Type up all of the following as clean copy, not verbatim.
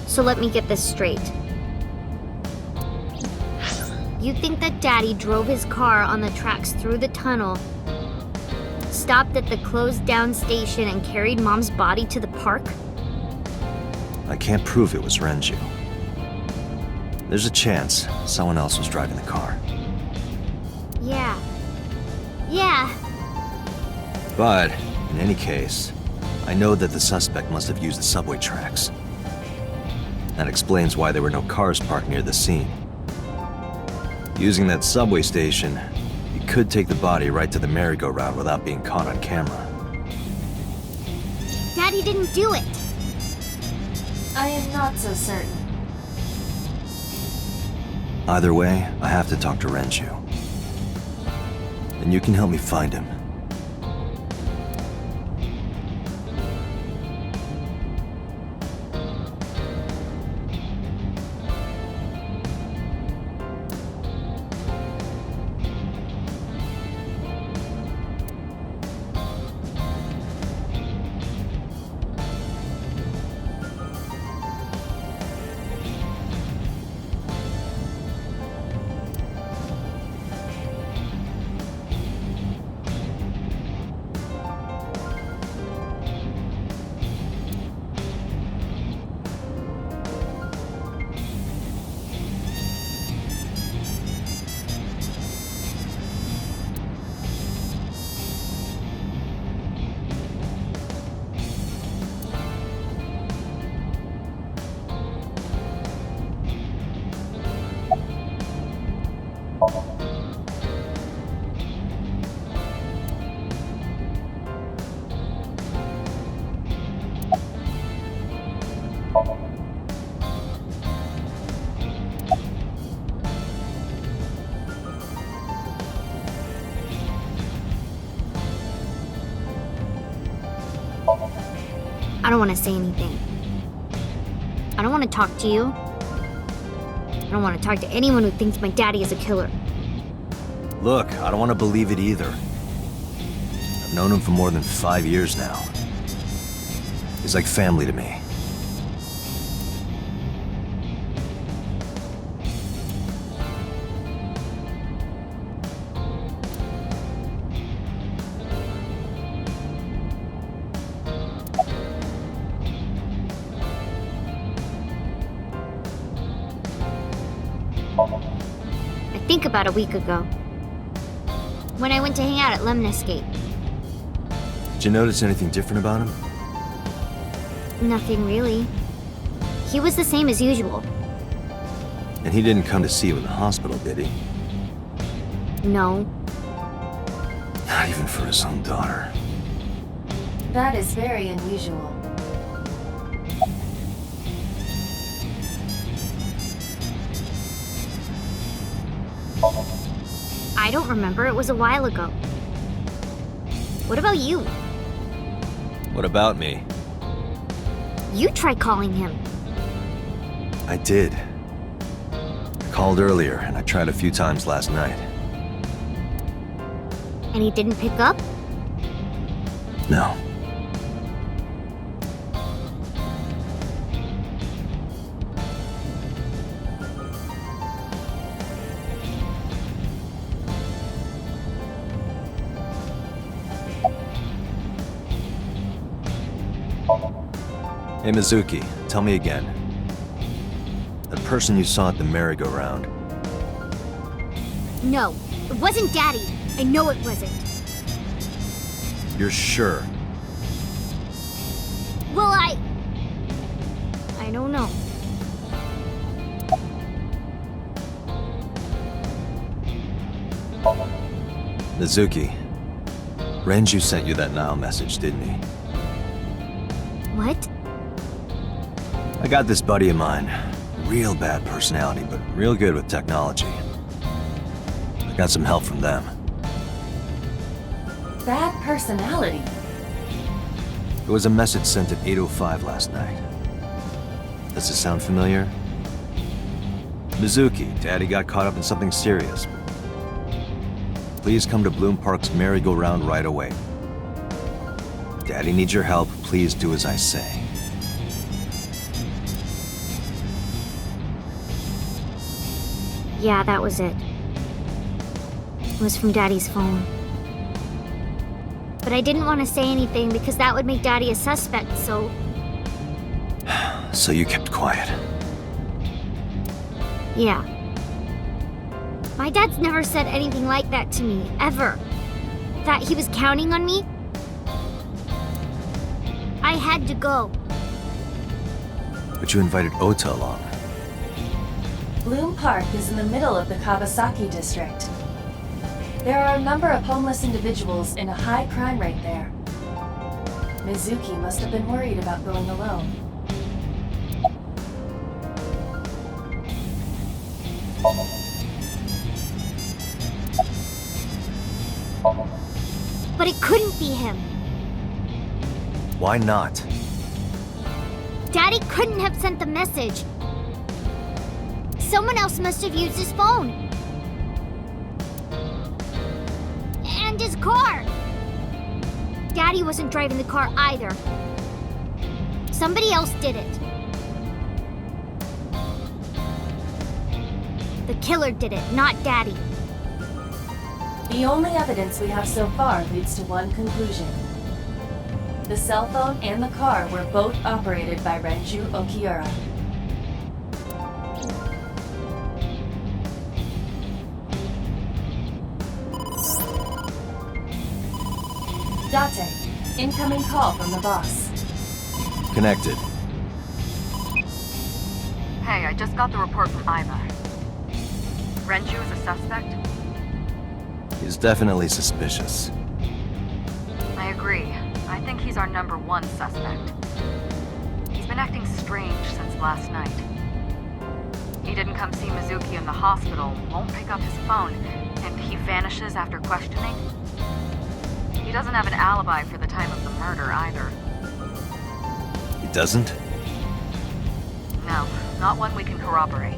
So let me get this straight. You think that Daddy drove his car on the tracks through the tunnel, stopped at the closed-down station, and carried Mom's body to the park? I can't prove it was Renju. There's a chance someone else was driving the car. Yeah. But, in any case, I know that the suspect must have used the subway tracks. That explains why there were no cars parked near the scene. Using that subway station, he could take the body right to the merry-go-round without being caught on camera. Daddy didn't do it! I am not so certain. Either way, I have to talk to Renju. And you can help me find him. I don't want to say anything. I don't want to talk to you. I don't want to talk to anyone who thinks my daddy is a killer. Look, I don't want to believe it either. I've known him for more than 5 years now. He's like family to me. I think about a week ago, when I went to hang out at Lemniscape. Did you notice anything different about him? Nothing really. He was the same as usual. And he didn't come to see you in the hospital, did he? No. Not even for his own daughter. That is very unusual. I don't remember. It was a while ago. What about you? What about me? You tried calling him. I did. I called earlier, and I tried a few times last night. And he didn't pick up? No. Hey Mizuki, tell me again. That person you saw at the merry-go-round. No, it wasn't Daddy. I know it wasn't. You're sure? Well, I don't know. Mizuki, Renju sent you that Nile message, didn't he? What? I got this buddy of mine. Real bad personality, but real good with technology. I got some help from them. Bad personality? It was a message sent at 8:05 last night. Does this sound familiar? Mizuki, Daddy got caught up in something serious. Please come to Bloom Park's merry-go-round right away. Daddy needs your help. Please do as I say. Yeah, that was it. It was from Daddy's phone. But I didn't want to say anything because that would make Daddy a suspect, so... So you kept quiet. Yeah. My dad's never said anything like that to me, ever. That he was counting on me. I had to go. But you invited Ota along. Bloom Park is in the middle of the Kawasaki district. There are a number of homeless individuals and a high crime rate there. Mizuki must have been worried about going alone. But it couldn't be him. Why not? Daddy couldn't have sent the message. Someone else must have used his phone. And his car. Daddy wasn't driving the car either. Somebody else did it. The killer did it, not Daddy. The only evidence we have so far leads to one conclusion. The cell phone and the car were both operated by Renju Okiura. Date, incoming call from the boss. Connected. Hey, I just got the report from Iva. Renju is a suspect? He's definitely suspicious. I agree. I think he's our #1 suspect. He's been acting strange since last night. He didn't come see Mizuki in the hospital, won't pick up his phone, and he vanishes after questioning. He doesn't have an alibi for the time of the murder either. He doesn't? No, not one we can corroborate.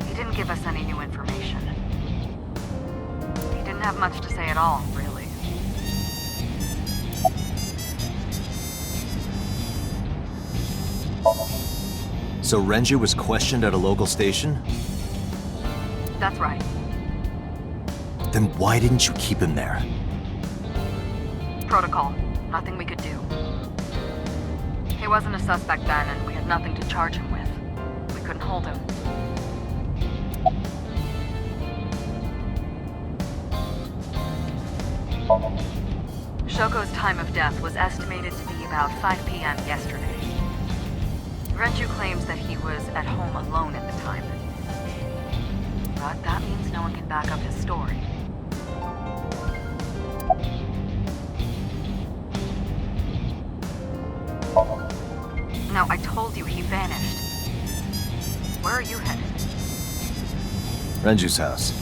He didn't give us any new information. He didn't have much to say at all, really. So Renju was questioned at a local station? That's right. Then why didn't you keep him there? Protocol. Nothing we could do. He wasn't a suspect then, and we had nothing to charge him with. We couldn't hold him. Shoko's time of death was estimated to be about 5 p.m. yesterday. Renju claims that he was at home alone at the time. But that means no one can back up his story. No, I told you he vanished. Where are you headed? Renju's house.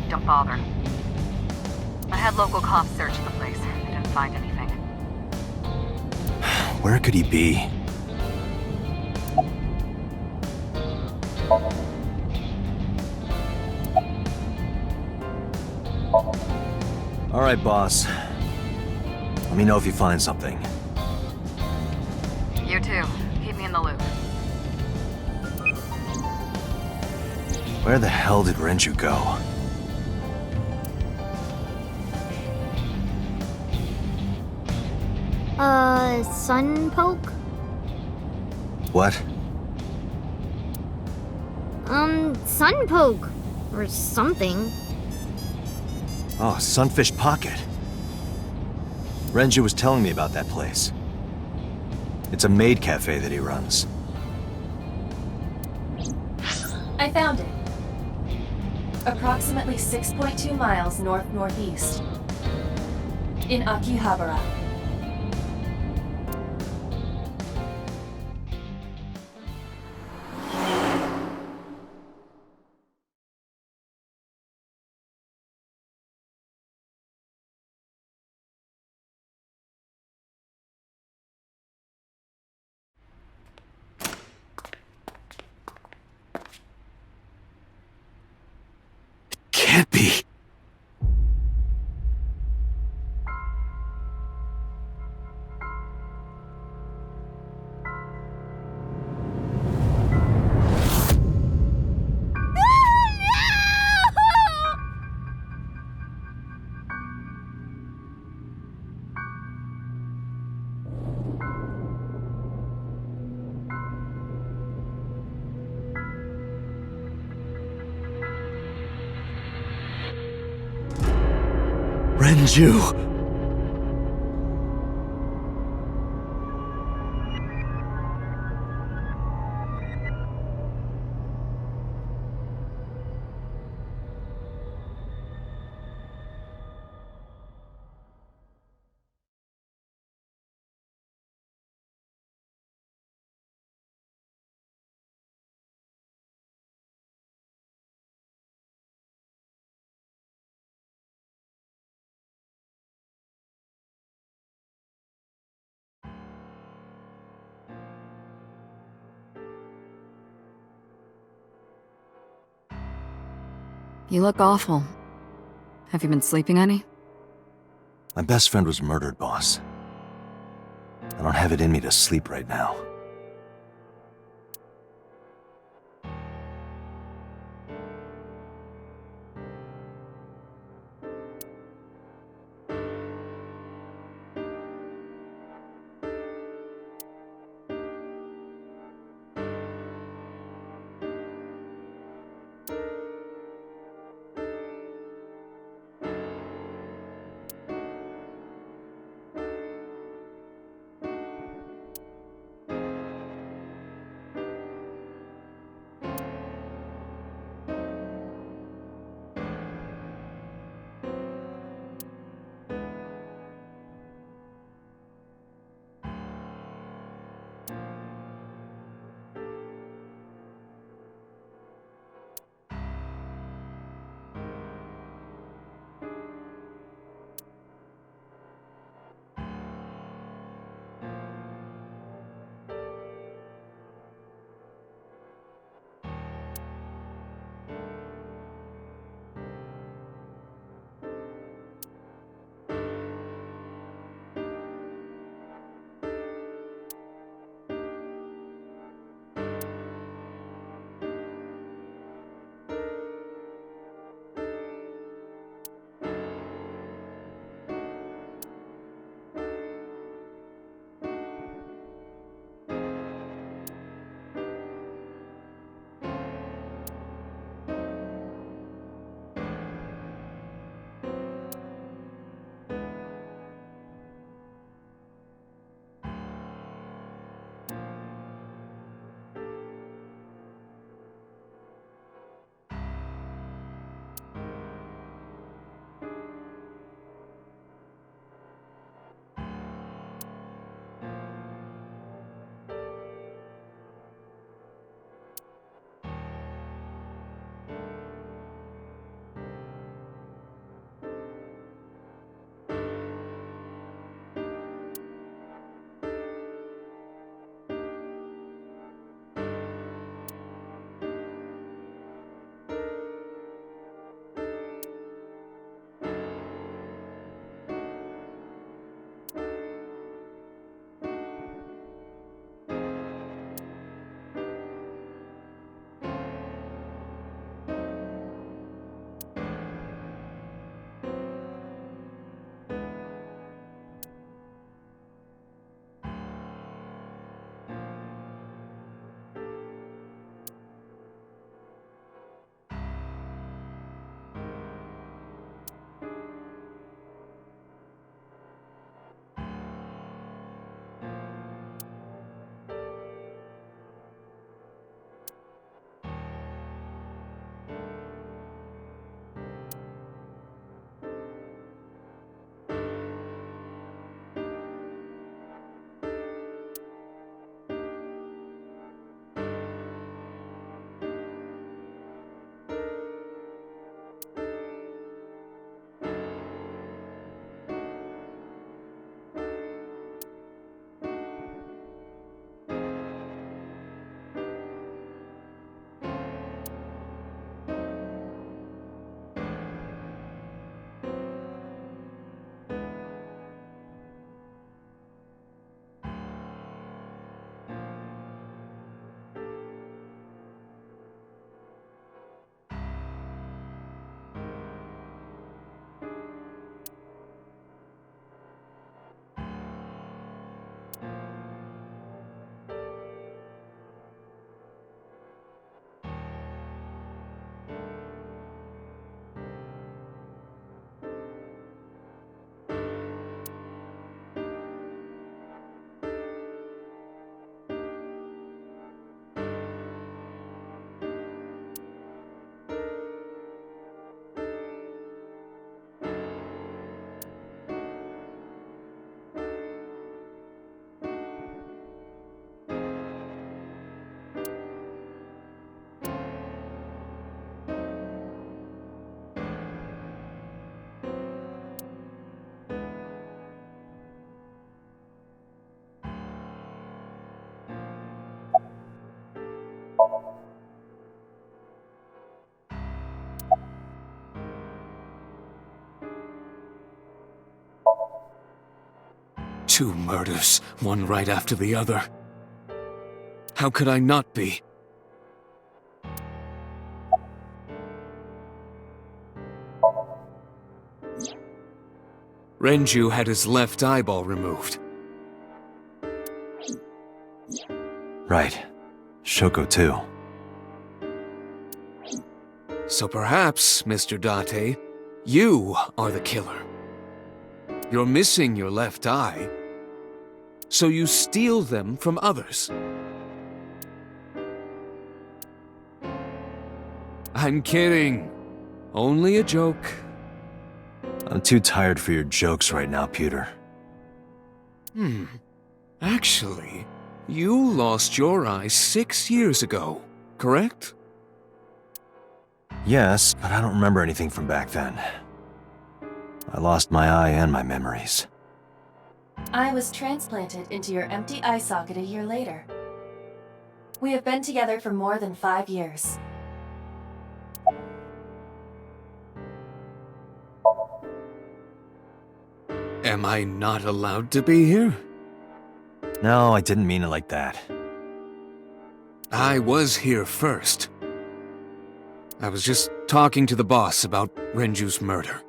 Don't bother. I had local cops search the place. They didn't find anything. Where could he be? All right, boss. Let me know if you find something. You too. Keep me in the loop. Where the hell did Renju go? Sun poke? What? Sun poke. Or something. Oh, Sunfish Pocket. Renju was telling me about that place. It's a maid cafe that he runs. I found it. Approximately 6.2 miles north-northeast. In Akihabara. Can't be. Renju! You look awful. Have you been sleeping any? My best friend was murdered, boss. I don't have it in me to sleep right now. 2 murders, one right after the other. How could I not be? Renju had his left eyeball removed. Right. Shoko, too. So perhaps, Mr. Date, you are the killer. You're missing your left eye, so you steal them from others. I'm kidding. Only a joke. I'm too tired for your jokes right now, Peter. Actually, you lost your eye 6 years ago, correct? Yes, but I don't remember anything from back then. I lost my eye and my memories. I was transplanted into your empty eye socket a year later. We have been together for more than 5 years. Am I not allowed to be here? No, I didn't mean it like that. I was here first. I was just talking to the boss about Renju's murder.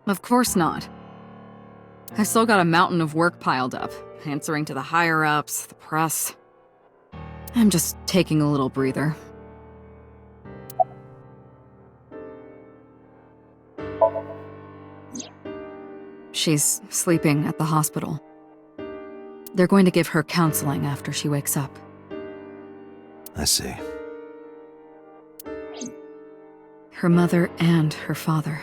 Of course not. I still got a mountain of work piled up, answering to the higher-ups, the press. I'm just taking a little breather. She's sleeping at the hospital. They're going to give her counseling after she wakes up. I see. Her mother and her father.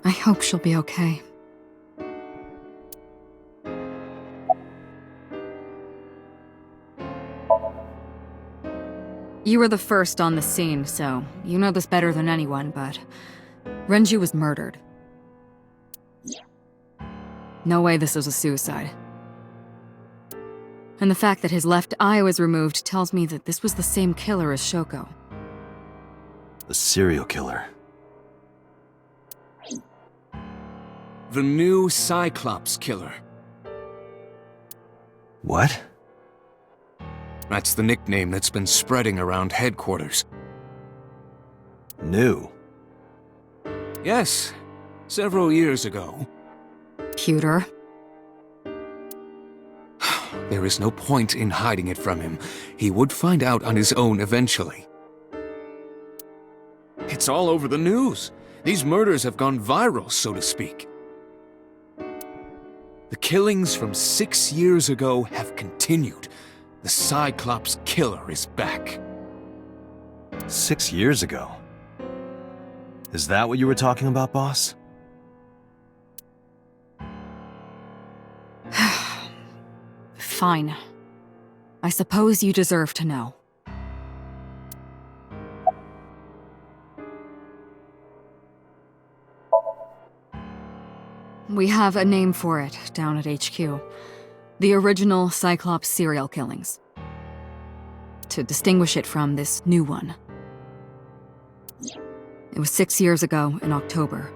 I hope she'll be okay. You were the first on the scene, so you know this better than anyone, but Renju was murdered. No way this was a suicide. And the fact that his left eye was removed tells me that this was the same killer as Shoko. The serial killer. The new Cyclops killer. What? That's the nickname that's been spreading around headquarters. New. Yes, several years ago. Pewter. There is no point in hiding it from him. He would find out on his own eventually. It's all over the news. These murders have gone viral, so to speak. The killings from 6 years ago have continued. The Cyclops killer is back. 6 years ago? Is that what you were talking about, boss? Fine. I suppose you deserve to know. We have a name for it down at HQ. The original Cyclops serial killings. To distinguish it from this new one. It was 6 years ago in October.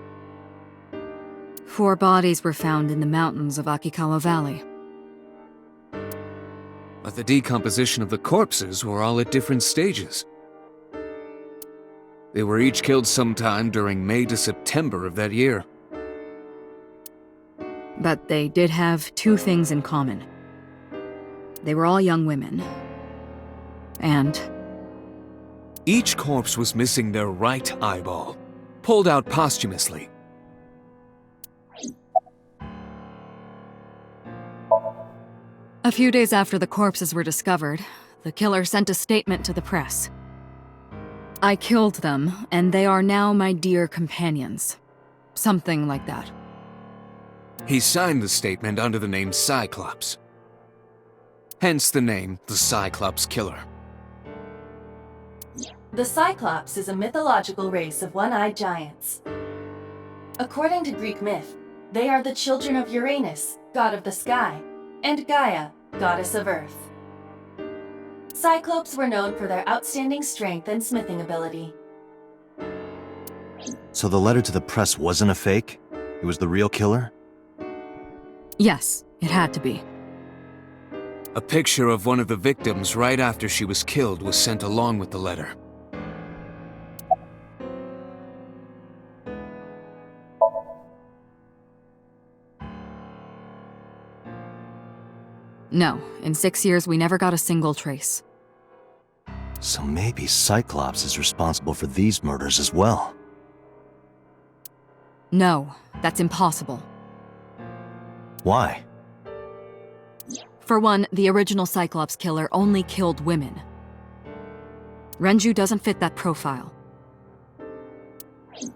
4 bodies were found in the mountains of Akikawa Valley. But the decomposition of the corpses were all at different stages. They were each killed sometime during May to September of that year. But they did have 2 things in common. They were all young women. And Each corpse was missing their right eyeball, pulled out posthumously. a few days after the corpses were discovered, the killer sent a statement to the press. I killed them, and they are now my dear companions. Something like that. He signed the statement under the name Cyclops. Hence the name, the Cyclops Killer. The Cyclops is a mythological race of one-eyed giants. According to Greek myth, they are the children of Uranus, god of the sky, and Gaia, goddess of earth. Cyclopes were known for their outstanding strength and smithing ability. So the letter to the press wasn't a fake? It was the real killer? Yes, it had to be. A picture of one of the victims right after she was killed was sent along with the letter. No, in 6 years we never got a single trace. So maybe Cyclops is responsible for these murders as well. No, that's impossible. Why? For one, the original Cyclops killer only killed women. Renju doesn't fit that profile.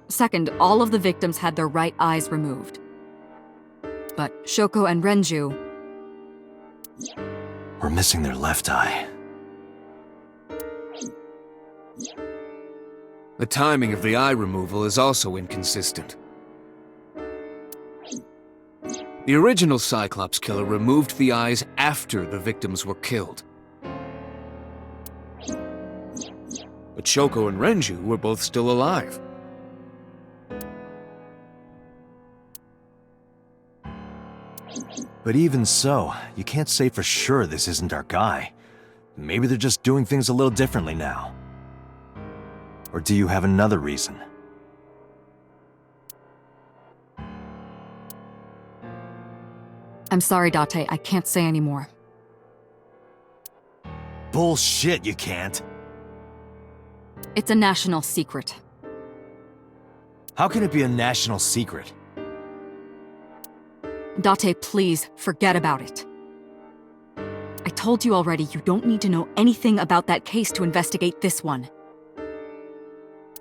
Second, all of the victims had their right eyes removed. But Shoko and Renju... We're missing their left eye. The timing of the eye removal is also inconsistent. The original Cyclops killer removed the eyes after the victims were killed. But Shoko and Renju were both still alive. But even so, you can't say for sure this isn't our guy. Maybe they're just doing things a little differently now. Or do you have another reason? I'm sorry, Date, I can't say anymore. Bullshit, you can't. It's a national secret. How can it be a national secret? Date, please, forget about it. I told you already, you don't need to know anything about that case to investigate this one.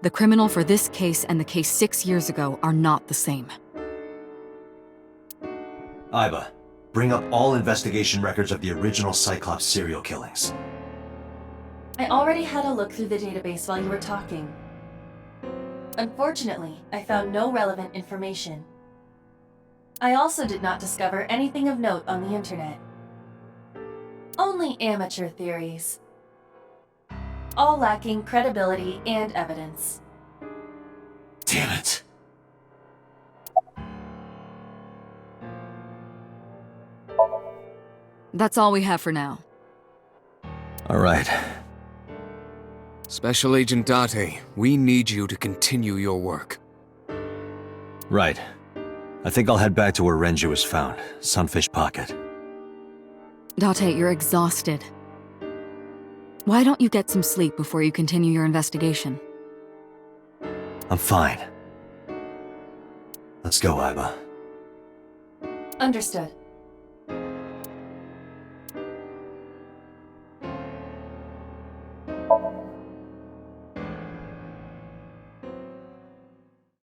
The criminal for this case and the case 6 years ago are not the same. Iba, bring up all investigation records of the original Cyclops serial killings. I already had a look through the database while you were talking. Unfortunately, I found no relevant information. I also did not discover anything of note on the internet. Only amateur theories. All lacking credibility and evidence. Damn it. That's all we have for now. All right. Special Agent Date, we need you to continue your work. Right. I think I'll head back to where Renju was found, Sunfish Pocket. Date, you're exhausted. Why don't you get some sleep before you continue your investigation? I'm fine. Let's go, Iba. Understood.